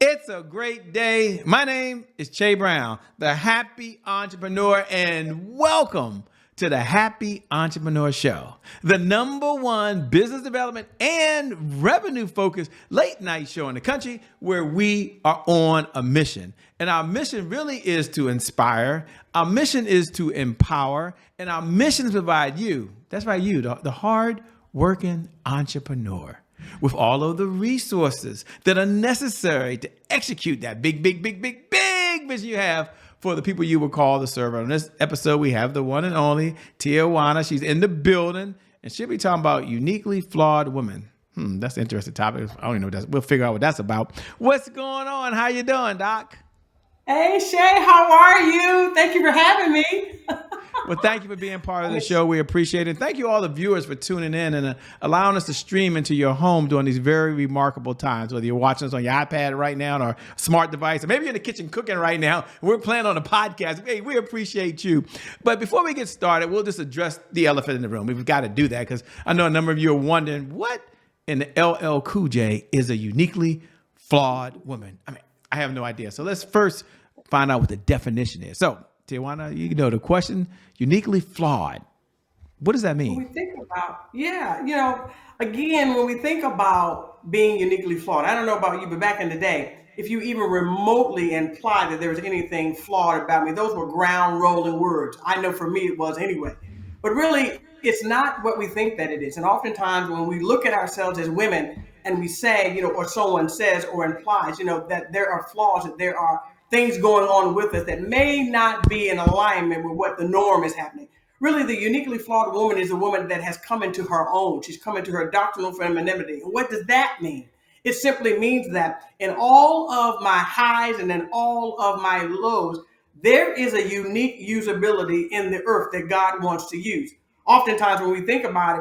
It's a great day. My name is Che Brown, the Happy Entrepreneur, and welcome to the Happy Entrepreneur Show, the #1 business development and revenue focused late night show in the country where we are on a mission. And our mission really is to inspire, our mission is to empower, and our mission is to provide you, that's right, you, the hard working entrepreneur, with all of the resources that are necessary to execute that big vision you have for the people you will call to serve. On this episode, we have the one and only Tiajuana. She's in the building, and she'll be talking about uniquely flawed women. That's an interesting topic. I don't even know what that's. We'll figure out what that's about. What's going on? How you doing, Doc? Hey, Shay, how are you? Thank you for having me. Well, thank you for being part of the show. We appreciate it. Thank you all the viewers for tuning in and allowing us to stream into your home during these very remarkable times, whether you're watching us on your iPad right now or smart device, or maybe you're in the kitchen cooking right now. We're playing on a podcast. Hey, we appreciate you. But before we get started, we'll just address the elephant in the room. We've got to do that because I know a number of you are wondering, what in the LL Cool J is a uniquely flawed woman? I mean, I have no idea. So let's first find out what the definition is. So, Tiajuana, you know the question, uniquely flawed. What does that mean? When we think about, again, when we think about being uniquely flawed, I don't know about you, but back in the day, if you even remotely imply that there was anything flawed about me, those were ground rolling words. I know for me it was anyway. But really, it's not what we think that it is. And oftentimes when we look at ourselves as women and we say, or someone says or implies, that there are flaws, that there are things going on with us that may not be in alignment with what the norm is happening. Really, the uniquely flawed woman is a woman that has come into her own. She's come into her doctrinal femininity. And what does that mean? It simply means that in all of my highs and in all of my lows, there is a unique usability in the earth that God wants to use. Oftentimes when we think about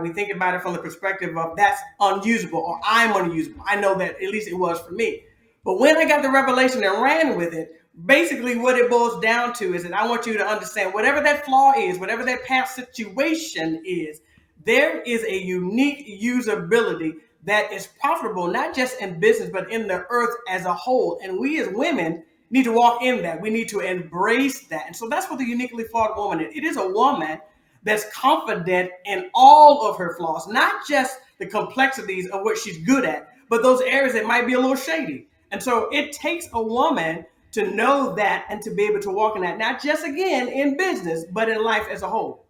it from the perspective of that's unusable or I'm unusable. I know that at least it was for me. But when I got the revelation and ran with it, basically what it boils down to is that I want you to understand whatever that flaw is, whatever that past situation is, there is a unique usability that is profitable, not just in business, but in the earth as a whole. And we as women need to walk in that. We need to embrace that. And so that's what the uniquely flawed woman is. It is a woman that's confident in all of her flaws, not just the complexities of what she's good at, but those areas that might be a little shady. And so it takes a woman to know that and to be able to walk in that, not just again in business, but in life as a whole.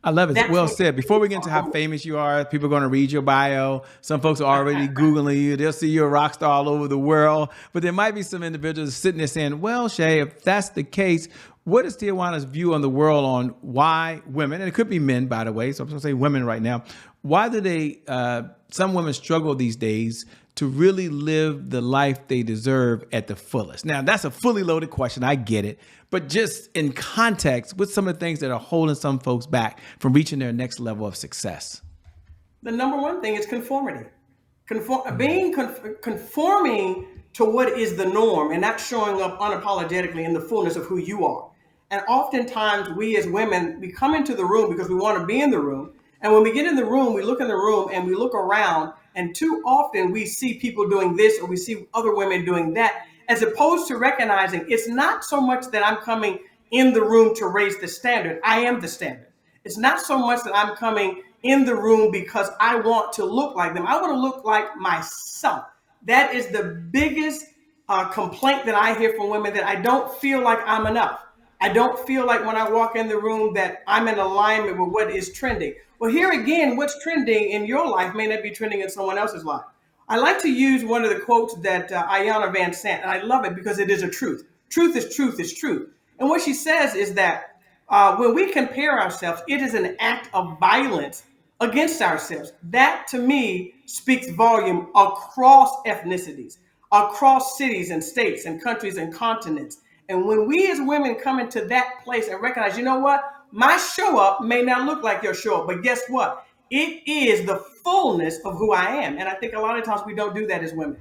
I love it. Well said. Before we get into how famous you are, people are going to read your bio. Some folks are already Googling you. They'll see you're a rock star all over the world. But there might be some individuals sitting there saying, well, Shay, if that's the case, what is Tiajuana's view on the world on why women, and it could be men, by the way, so I'm going to say women right now, why do some women struggle these days to really live the life they deserve at the fullest? Now, that's a fully loaded question. I get it. But just in context, what's some of the things that are holding some folks back from reaching their next level of success? The number one thing is conformity. Conforming to what is the norm and not showing up unapologetically in the fullness of who you are. And oftentimes we as women, we come into the room because we want to be in the room. And when we get in the room, we look in the room and we look around, and too often we see people doing this or we see other women doing that, as opposed to recognizing it's not so much that I'm coming in the room to raise the standard. I am the standard. It's not so much that I'm coming in the room because I want to look like them. I want to look like myself. That is the biggest complaint that I hear from women, that I don't feel like I'm enough. I don't feel like when I walk in the room that I'm in alignment with what is trending. Well, here again, what's trending in your life may not be trending in someone else's life. I like to use one of the quotes that Ayanna Van Sant, and I love it because it is a truth. Truth is truth is truth. And what she says is that when we compare ourselves, it is an act of violence against ourselves. That, to me, speaks volume across ethnicities, across cities and states and countries and continents. And when we as women come into that place and recognize, you know what? My show up may not look like your show up, but guess what? It is the fullness of who I am. And I think a lot of times we don't do that as women.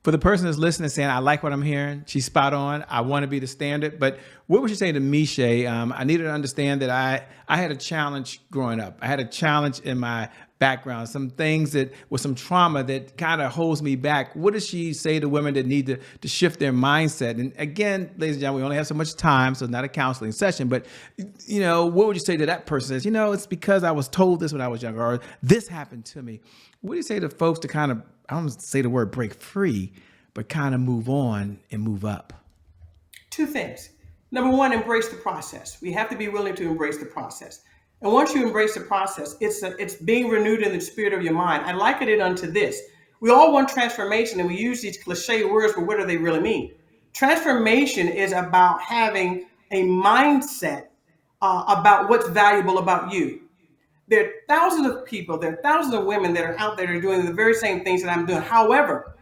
For the person that's listening saying, I like what I'm hearing, she's spot on, I want to be the standard, but what would you say to me, Shay? I needed to understand that I had a challenge growing up. I had a challenge in my background, some things that with some trauma that kind of holds me back. What does she say to women that need to shift their mindset? And again, ladies and gentlemen, we only have so much time, so it's not a counseling session, but what would you say to that person that says, it's because I was told this when I was younger, or this happened to me? What do you say to folks to kind of, I don't want to say the word break free, but kind of move on and move up? Two things. Number one, embrace the process. We have to be willing to embrace the process. And once you embrace the process, it's being renewed in the spirit of your mind. I liken it unto this. We all want transformation, and we use these cliche words, but what do they really mean? Transformation is about having a mindset about what's valuable about you. There are thousands of people, there are thousands of women that are out there that are doing the very same things that I'm doing. However,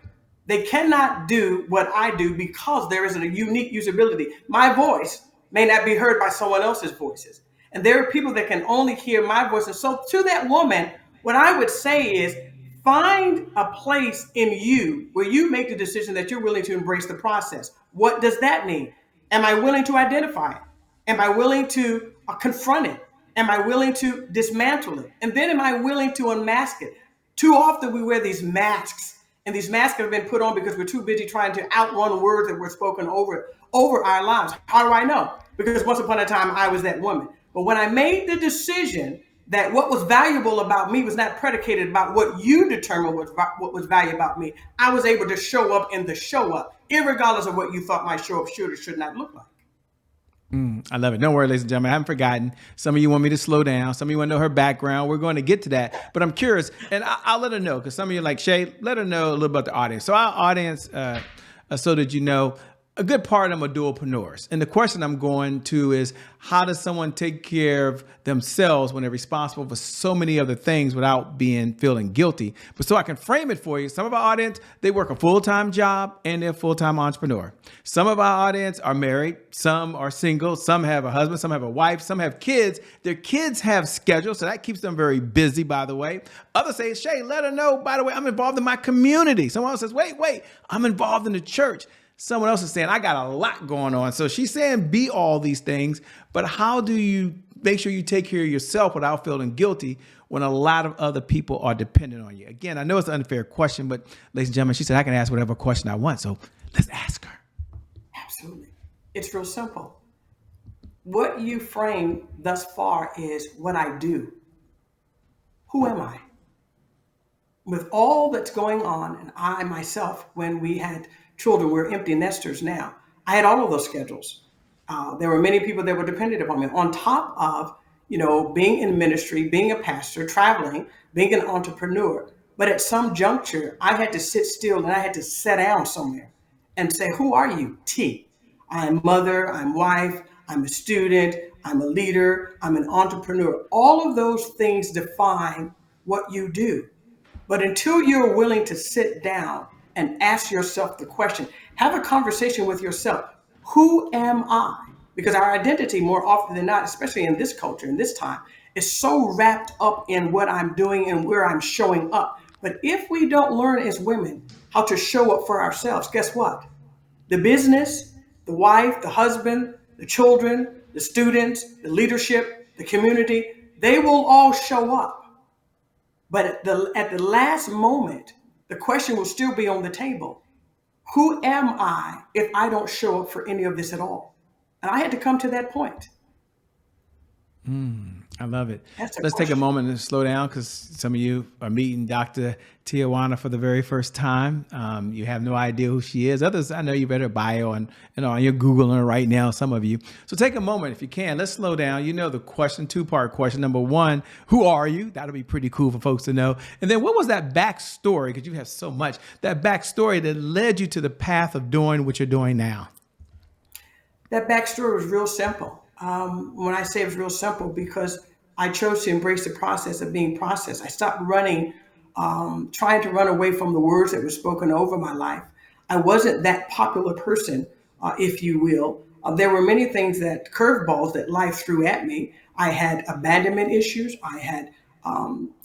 they cannot do what I do because there isn't a unique usability. My voice may not be heard by someone else's voices. And there are people that can only hear my voice. And so to that woman, what I would say is find a place in you where you make the decision that you're willing to embrace the process. What does that mean? Am I willing to identify it? Am I willing to confront it? Am I willing to dismantle it? And then am I willing to unmask it? Too often we wear these masks, and these masks have been put on because we're too busy trying to outrun words that were spoken over our lives. How do I know? Because once upon a time, I was that woman. But when I made the decision that what was valuable about me was not predicated about what you determined what was valuable about me, I was able to show up in the show up, irregardless of what you thought my show up should or should not look like. I love it. Don't worry, ladies and gentlemen. I haven't forgotten. Some of you want me to slow down. Some of you want to know her background. We're going to get to that. But I'm curious, and I'll let her know, because some of you are like, Shay, let her know a little about the audience. So our audience, so that you know, a good part of them are dualpreneurs. And the question I'm going to is, how does someone take care of themselves when they're responsible for so many other things without feeling guilty? But so I can frame it for you, some of our audience, they work a full-time job and they're a full-time entrepreneur. Some of our audience are married, some are single, some have a husband, some have a wife, some have kids. Their kids have schedules, so that keeps them very busy, by the way. Others say, Shay, let her know, by the way, I'm involved in my community. Someone else says, wait, I'm involved in the church. Someone else is saying, I got a lot going on. So she's saying be all these things, but how do you make sure you take care of yourself without feeling guilty when a lot of other people are dependent on you? Again, I know it's an unfair question, but ladies and gentlemen, she said I can ask whatever question I want. So let's ask her. Absolutely. It's real simple. What you frame thus far is what I do. Who am I? With all that's going on, and I myself, when we had children, we're empty nesters now. I had all of those schedules. There were many people that were dependent upon me. On top of, being in ministry, being a pastor, traveling, being an entrepreneur. But at some juncture, I had to sit still and I had to sit down somewhere and say, who are you? T. I'm mother, I'm wife, I'm a student, I'm a leader, I'm an entrepreneur. All of those things define what you do. But until you're willing to sit down and ask yourself the question, have a conversation with yourself. Who am I? Because our identity, more often than not, especially in this culture, in this time, is so wrapped up in what I'm doing and where I'm showing up. But if we don't learn as women how to show up for ourselves, guess what? The business, the wife, the husband, the children, the students, the leadership, the community, they will all show up. But at the last moment, the question will still be on the table. Who am I if I don't show up for any of this at all? And I had to come to that point. I love it. Let's take a moment and slow down, because some of you are meeting Dr. Tiajuana for the very first time. You have no idea who she is. Others, I know you better bio and you're Googling her right now, some of you. So take a moment if you can. Let's slow down. The question, two-part question. Number one, who are you? That'll be pretty cool for folks to know. And then what was that backstory? Because you have so much. That backstory that led you to the path of doing what you're doing now. That backstory was real simple. When I say it was real simple, because I chose to embrace the process of being processed. I stopped running, trying to run away from the words that were spoken over my life. I wasn't that popular person, if you will. There were many things curveballs that life threw at me. I had abandonment issues. I had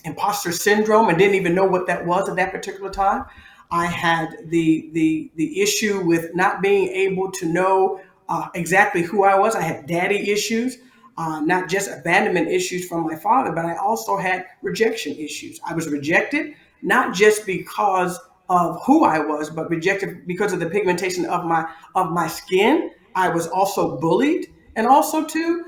imposter syndrome and didn't even know what that was at that particular time. I had the issue with not being able to know exactly who I was. I had daddy issues, not just abandonment issues from my father, but I also had rejection issues. I was rejected not just because of who I was, but rejected because of the pigmentation of my skin. I was also bullied, and also too,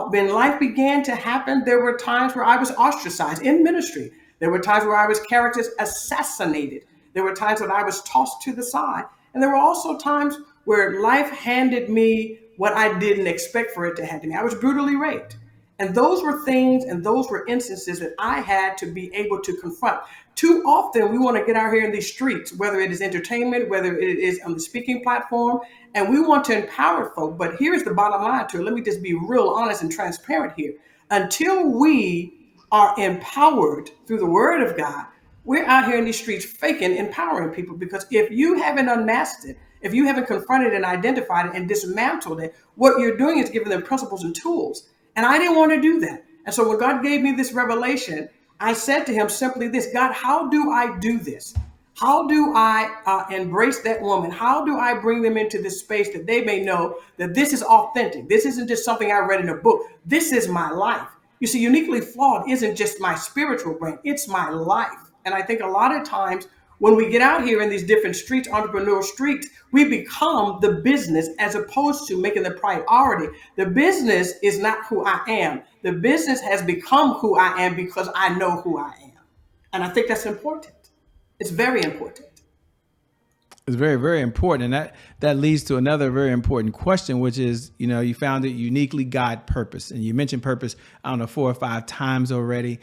when life began to happen, there were times where I was ostracized in ministry. There were times where I was characters assassinated. There were times when I was tossed to the side. And there were also times where life handed me what I didn't expect for it to hand to me. I was brutally raped. And those were things and those were instances that I had to be able to confront. Too often, we want to get out here in these streets, whether it is entertainment, whether it is on the speaking platform, and we want to empower folk. But here's the bottom line to it. Let me just be real honest and transparent here. Until we are empowered through the word of God, we're out here in these streets faking empowering people, because if you haven't unmasked it, if you haven't confronted and identified it and dismantled it, what you're doing is giving them principles and tools. And I didn't want to do that. And so when God gave me this revelation, I said to him simply this: God, how do I do this? How do I embrace that woman? How do I bring them into this space that they may know that this is authentic? This isn't just something I read in a book. This is my life. You see, uniquely flawed isn't just my spiritual brain, it's my life. And I think a lot of times when we get out here in these different streets, entrepreneurial streets, we become the business as opposed to making the priority. The business is not who I am. The business has become who I am because I know who I am. And I think that's important. It's very important. It's very, very important. And that leads to another very important question, which is, you found it uniquely God purpose. And you mentioned purpose, I don't know, 4 or 5 times already.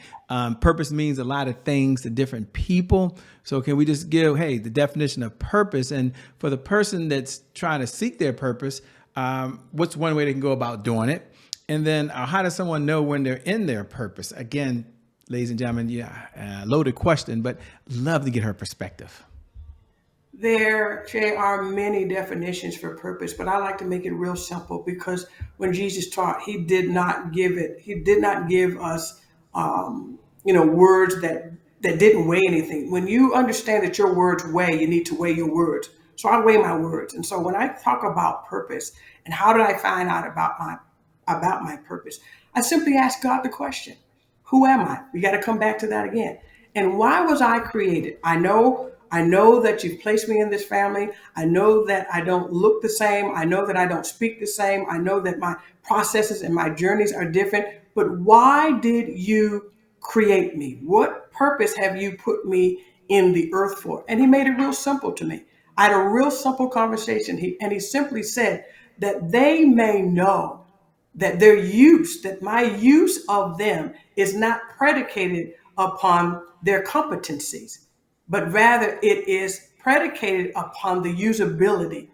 Purpose means a lot of things to different people. So can we just give, hey, the definition of purpose? And for the person that's trying to seek their purpose, what's one way they can go about doing it? And then how does someone know when they're in their purpose? Again, ladies and gentlemen, loaded question, but love to get her perspective. There are many definitions for purpose, but I like to make it real simple, because when Jesus taught, he did not give us, words that didn't weigh anything. When you understand that your words weigh, you need to weigh your words. So I weigh my words. And so when I talk about purpose and how did I find out about my purpose, I simply ask God the question: who am I? We got to come back to that again. And why was I created? I know that you've placed me in this family. I know that I don't look the same. I know that I don't speak the same. I know that my processes and my journeys are different. But why did you create me? What purpose have you put me in the earth for? And he made it real simple to me. I had a real simple conversation. He simply said that they may know that that my use of them is not predicated upon their competencies, but rather it is predicated upon the usability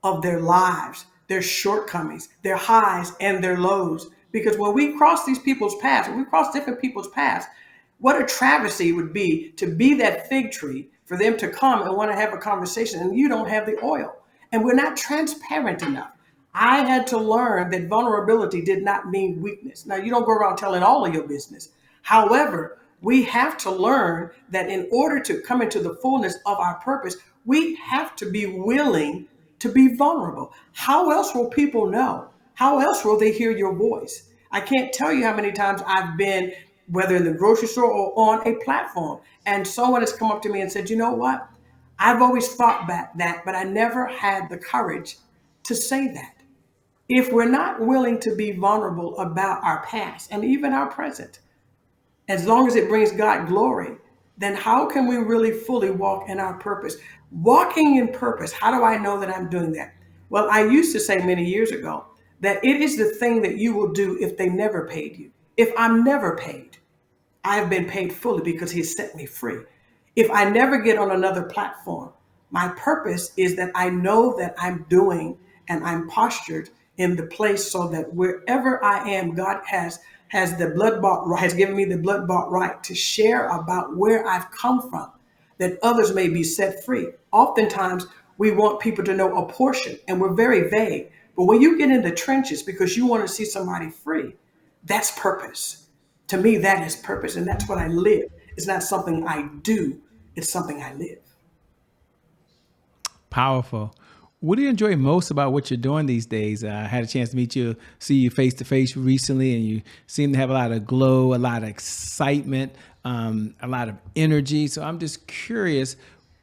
of their lives, their shortcomings, their highs and their lows. Because when we cross these people's paths, when we cross different people's paths, what a travesty it would be to be that fig tree for them to come and want to have a conversation and you don't have the oil. And we're not transparent enough. I had to learn that vulnerability did not mean weakness. Now, you don't go around telling all of your business. However, we have to learn that in order to come into the fullness of our purpose, we have to be willing to be vulnerable. How else will people know? How else will they hear your voice? I can't tell you how many times I've been, whether in the grocery store or on a platform, and someone has come up to me and said, you know what? I've always thought back that, but I never had the courage to say that. If we're not willing to be vulnerable about our past and even our present, as long as it brings God glory, then how can we really fully walk in our purpose? Walking in purpose, how do I know that I'm doing that? Well, I used to say many years ago that it is the thing that you will do if they never paid you. If I'm never paid, I have been paid fully because he set me free. If I never get on another platform, my purpose is that I know that I'm doing and I'm postured in the place so that wherever I am, God has the blood bought right, has given me the blood bought right to share about where I've come from, that others may be set free. Oftentimes, we want people to know a portion, and we're very vague. But when you get in the trenches because you want to see somebody free, that's purpose. To me, that is purpose, and that's what I live. It's not something I do, it's something I live. Powerful. What do you enjoy most about what you're doing these days? I had a chance to meet you, see you face to face recently, and you seem to have a lot of glow, a lot of excitement, a lot of energy. So I'm just curious,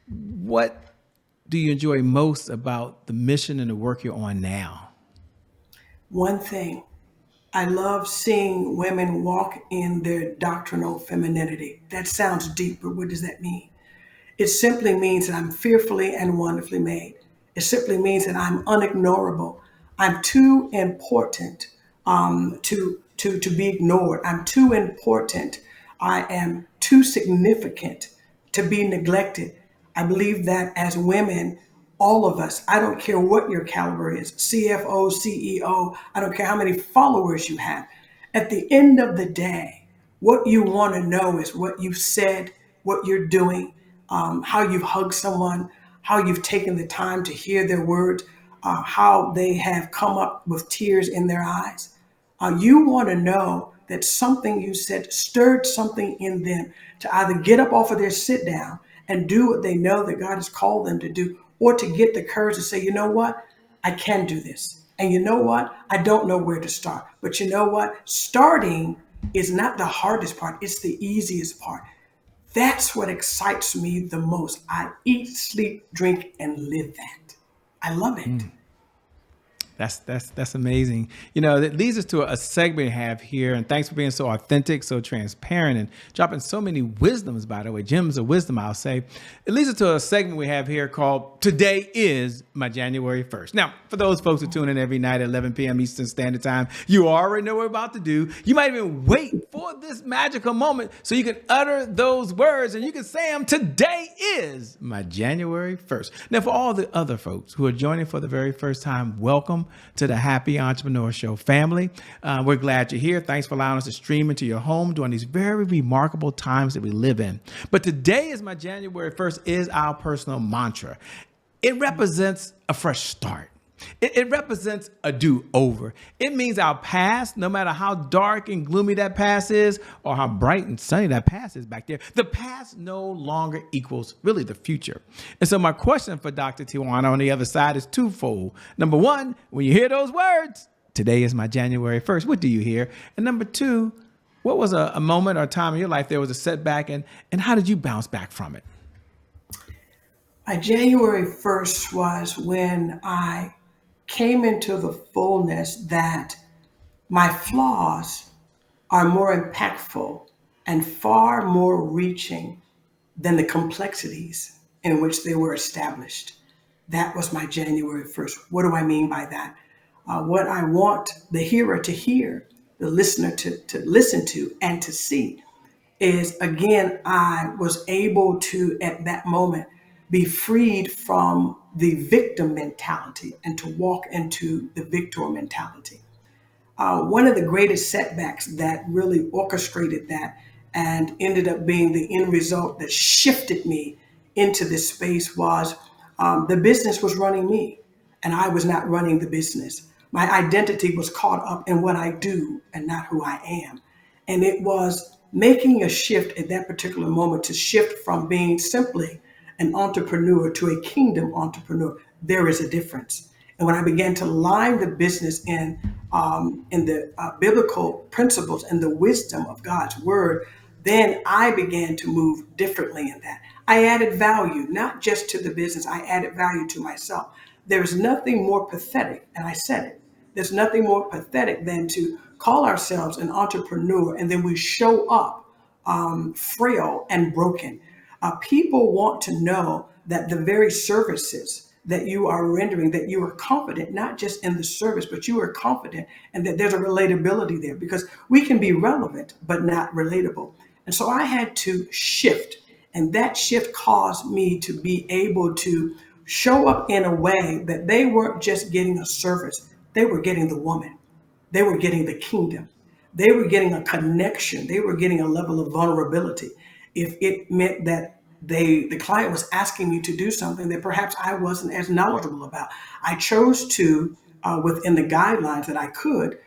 what do you enjoy most about the mission and the work you're on now? One thing, I love seeing women walk in their doctrinal femininity. That sounds deep, but what does that mean? It simply means that I'm fearfully and wonderfully made. It simply means that I'm unignorable. I'm too important to be ignored. I'm too important. I am too significant to be neglected. I believe that as women, all of us, I don't care what your caliber is, CFO, CEO, I don't care how many followers you have. At the end of the day, what you want to know is what you've said, what you're doing, how you've hugged someone, how you've taken the time to hear their words, how they have come up with tears in their eyes. You want to know that something you said stirred something in them to either get up off of their sit down and do what they know that God has called them to do, or to get the courage to say, you know what, I can do this. And you know what, I don't know where to start. But you know what, starting is not the hardest part, it's the easiest part. That's what excites me the most. I eat, sleep, drink, and live that. I love it. That's amazing. You know, that leads us to a segment we have here, and thanks for being so authentic, so transparent, and dropping so many wisdoms. By the way, gems of wisdom, I'll say. It leads us to a segment we have here called "Today is my January 1st." Now, for those folks who tune in every night at 11 p.m. Eastern Standard Time, you already know what we're about to do. You might even wait for this magical moment so you can utter those words and you can say them. Today is my January 1st. Now, for all the other folks who are joining for the very first time, welcome to the Happy Entrepreneur Show family. We're glad you're here. Thanks for allowing us to stream into your home during these very remarkable times that we live in. But today is my January 1st is our personal mantra. It represents a fresh start. It represents a do-over. It means our past, no matter how dark and gloomy that past is, or how bright and sunny that past is back there, the past no longer equals really the future. And so my question for Dr. Tiajuana on the other side is twofold. Number one, when you hear those words, today is my January 1st, what do you hear? And number two, what was a moment or time in your life there was a setback, and how did you bounce back from it? My January 1st was when I came into the fullness that my flaws are more impactful and far more reaching than the complexities in which they were established. That was my January 1st. What do I mean by that? What I want the hearer to hear, the listener to listen to and to see is, again, I was able to, at that moment, be freed from the victim mentality and to walk into the victor mentality. One of the greatest setbacks that really orchestrated that and ended up being the end result that shifted me into this space was the business was running me and I was not running the business. My identity was caught up in what I do and not who I am. And it was making a shift at that particular moment to shift from being simply an entrepreneur to a kingdom entrepreneur. There is a difference. And when I began to line the business in the biblical principles and the wisdom of God's word, then I began to move differently in that. I added value, not just to the business, I added value to myself. There's nothing more pathetic, and I said it, there's nothing more pathetic than to call ourselves an entrepreneur and then we show up frail and broken. People want to know that the very services that you are rendering, that you are confident, not just in the service, but you are confident and that there's a relatability there because we can be relevant, but not relatable. And so I had to shift. And that shift caused me to be able to show up in a way that they weren't just getting a service, they were getting the woman. They were getting the kingdom. They were getting a connection. They were getting a level of vulnerability. If it meant that the client was asking me to do something that perhaps I wasn't as knowledgeable about, I chose to, within the guidelines that I could,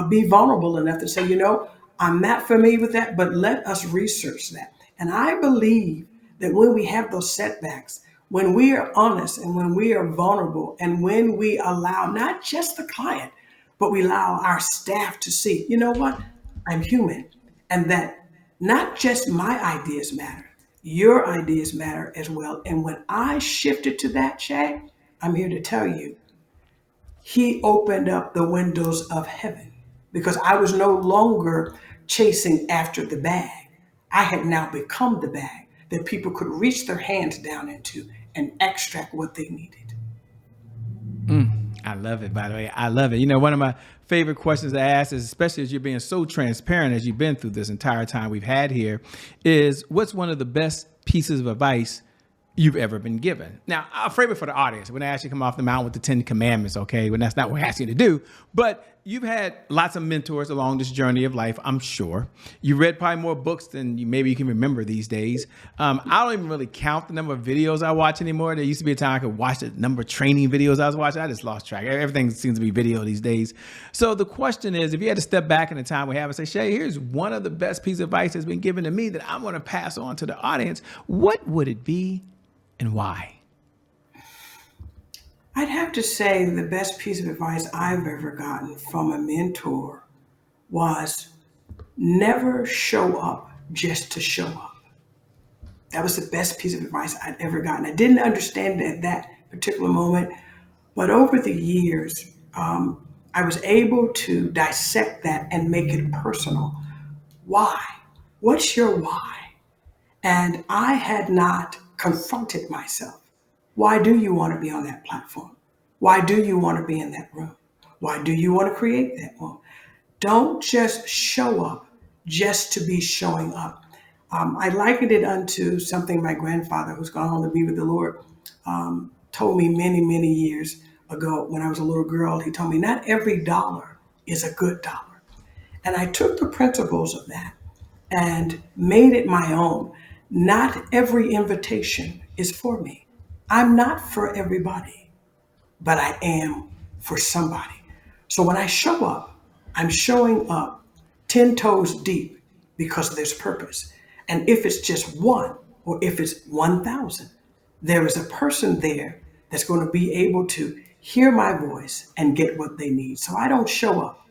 be vulnerable enough to say, you know, I'm not familiar with that, but let us research that. And I believe that when we have those setbacks, When we are honest and when we are vulnerable and when we allow not just the client, but we allow our staff to see, you know what? I'm human. And that not just my ideas matter, your ideas matter as well. And when I shifted to that, Shay, I'm here to tell you, he opened up the windows of heaven because I was no longer chasing after the bag. I had now become the bag that people could reach their hands down into and extract what they needed. I love it, by the way. I love it. You know, one of my favorite questions to ask is, especially as you're being so transparent as you've been through this entire time we've had here, is what's one of the best pieces of advice you've ever been given? Now, I'll frame it for the audience. When I ask you to come off the mountain with the 10 commandments, okay, when that's not what we're asking you to do, but you've had lots of mentors along this journey of life, I'm sure. You read probably more books than maybe you can remember these days. I don't even really count the number of videos I watch anymore. There used to be a time I could watch the number of training videos I was watching. I just lost track. Everything seems to be video these days. So the question is, if you had to step back in the time we have and say, Shay, here's one of the best pieces of advice that's been given to me that I'm going to pass on to the audience, what would it be and why? I'd have to say the best piece of advice I've ever gotten from a mentor was never show up just to show up. That was the best piece of advice I'd ever gotten. I didn't understand it at that particular moment, but over the years, I was able to dissect that and make it personal. Why? What's your why? And I had not confronted myself. Why do you want to be on that platform? Why do you want to be in that room? Why do you want to create that room? Don't just show up just to be showing up. I likened it unto something my grandfather, who's gone home to be with the Lord, told me many, many years ago when I was a little girl. He told me, not every dollar is a good dollar. And I took the principles of that and made it my own. Not every invitation is for me. I'm not for everybody, but I am for somebody. So when I show up, I'm showing up 10 toes deep because there's purpose. And if it's just one or if it's 1,000, there is a person there that's going to be able to hear my voice and get what they need. So I don't show up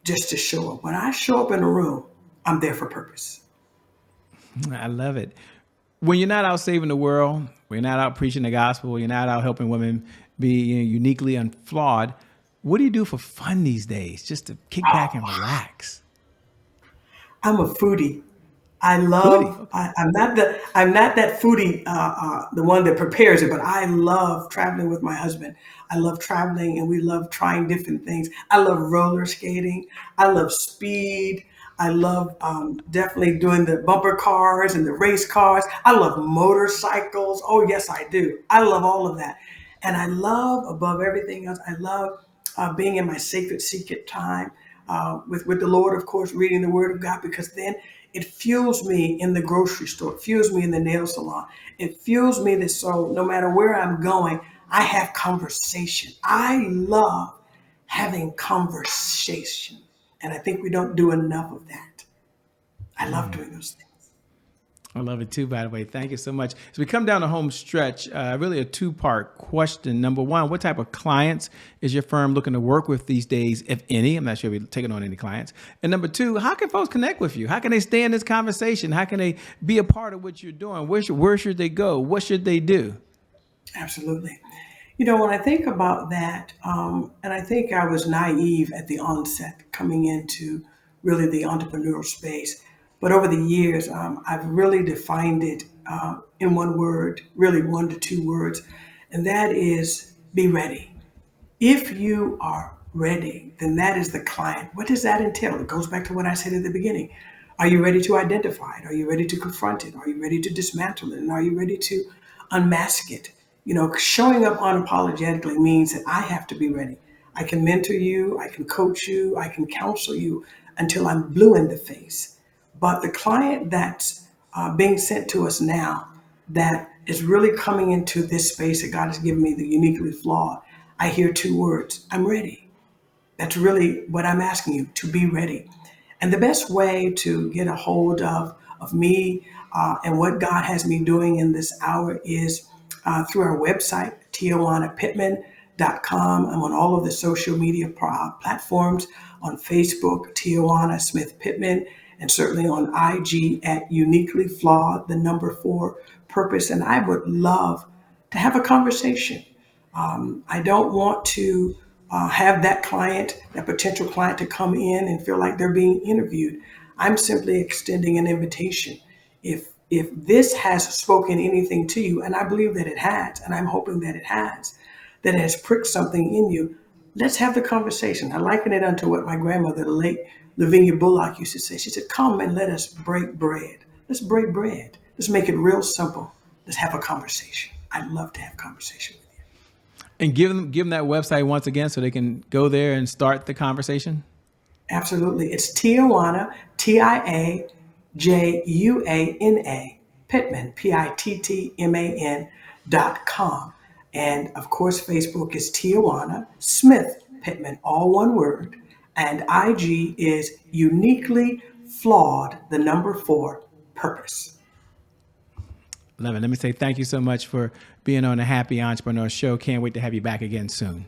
just to show up. When I show up in a room, I'm there for purpose. I love it. When you're not out saving the world, when you're not out preaching the gospel, you're not out helping women be uniquely unflawed, what do you do for fun these days just to kick back and relax? I'm a foodie. I Foodie. love. Okay. I'm not that foodie, the one that prepares it, but I love traveling with my husband. I love traveling, and we love trying different things. I love roller skating. I love speed. I love definitely doing the bumper cars and the race cars. I love motorcycles. Oh yes, I do. I love all of that, and I love above everything else. I love being in my sacred secret time with the Lord, of course, reading the Word of God, because then it fuels me in the grocery store, it fuels me in the nail salon, it fuels me that so no matter where I'm going, I have conversation. I love having conversation, and I think we don't do enough of that. I love doing those things. I love it too, by the way. Thank you so much. As we come down the home stretch, really a two-part question. Number one, what type of clients is your firm looking to work with these days, if any? I'm not sure if we're taking on any clients. And number two, how can folks connect with you? How can they stay in this conversation? How can they be a part of what you're doing? Where should they go? What should they do? Absolutely. You know, when I think about that, and I think I was naive at the onset coming into really the entrepreneurial space, but over the years, I've really defined it in one word, really 1 to 2 words, and that is be ready. If you are ready, then that is the client. What does that entail? It goes back to what I said at the beginning. Are you ready to identify it? Are you ready to confront it? Are you ready to dismantle it? And are you ready to unmask it? You know, showing up unapologetically means that I have to be ready. I can mentor you, I can coach you, I can counsel you until I'm blue in the face. But the client that's being sent to us now, that is really coming into this space that God has given me, the uniquely flawed, I hear 2 words. I'm ready. That's really what I'm asking you, to be ready. And the best way to get a hold of me and what God has me doing in this hour is through our website, tiajuanapittman.com. I'm on all of the social media platforms, on Facebook, Tiajuana Smith Pittman, and certainly on IG at Uniquely Flawed, the number 4 purpose. And I would love to have a conversation. I don't want to have that client, that potential client, to come in and feel like they're being interviewed. I'm simply extending an invitation. If this has spoken anything to you, and I believe that it has, and I'm hoping that it has pricked something in you, let's have the conversation. I liken it unto what my grandmother, the late Lavinia Bullock, used to say. She said, "Come and let us break bread. Let's break bread. Let's make it real simple. Let's have a conversation." I'd love to have a conversation with you. And give them that website once again so they can go there and start the conversation. Absolutely. It's Tiajuana, Tiajuana Pittman, Pittman.com. And of course, Facebook is Tiajuana Smith Pittman, all one word. And IG is Uniquely Flawed, the number 4 purpose. Love it. Let me say thank you so much for being on the Happy Entrepreneur Show. Can't wait to have you back again soon.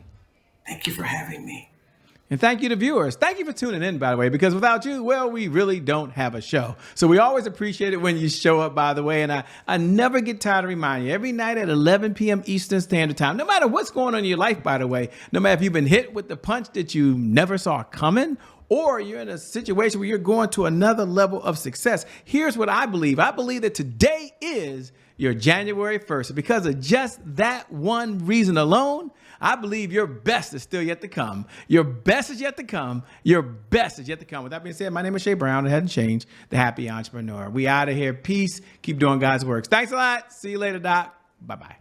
Thank you for having me. And thank you to viewers. Thank you for tuning in, by the way, because without you, well, we really don't have a show. So we always appreciate it when you show up, by the way. And I never get tired of reminding you, every night at 11 p.m. Eastern Standard Time, no matter what's going on in your life, by the way, no matter if you've been hit with the punch that you never saw coming, or you're in a situation where you're going to another level of success, here's what I believe. I believe that today is your January 1st. Because of just that one reason alone, I believe your best is still yet to come. Your best is yet to come. Your best is yet to come. With that being said, my name is Shay Brown. It hadn't changed. The Happy Entrepreneur. We out of here. Peace. Keep doing God's works. Thanks a lot. See you later, Doc. Bye-bye.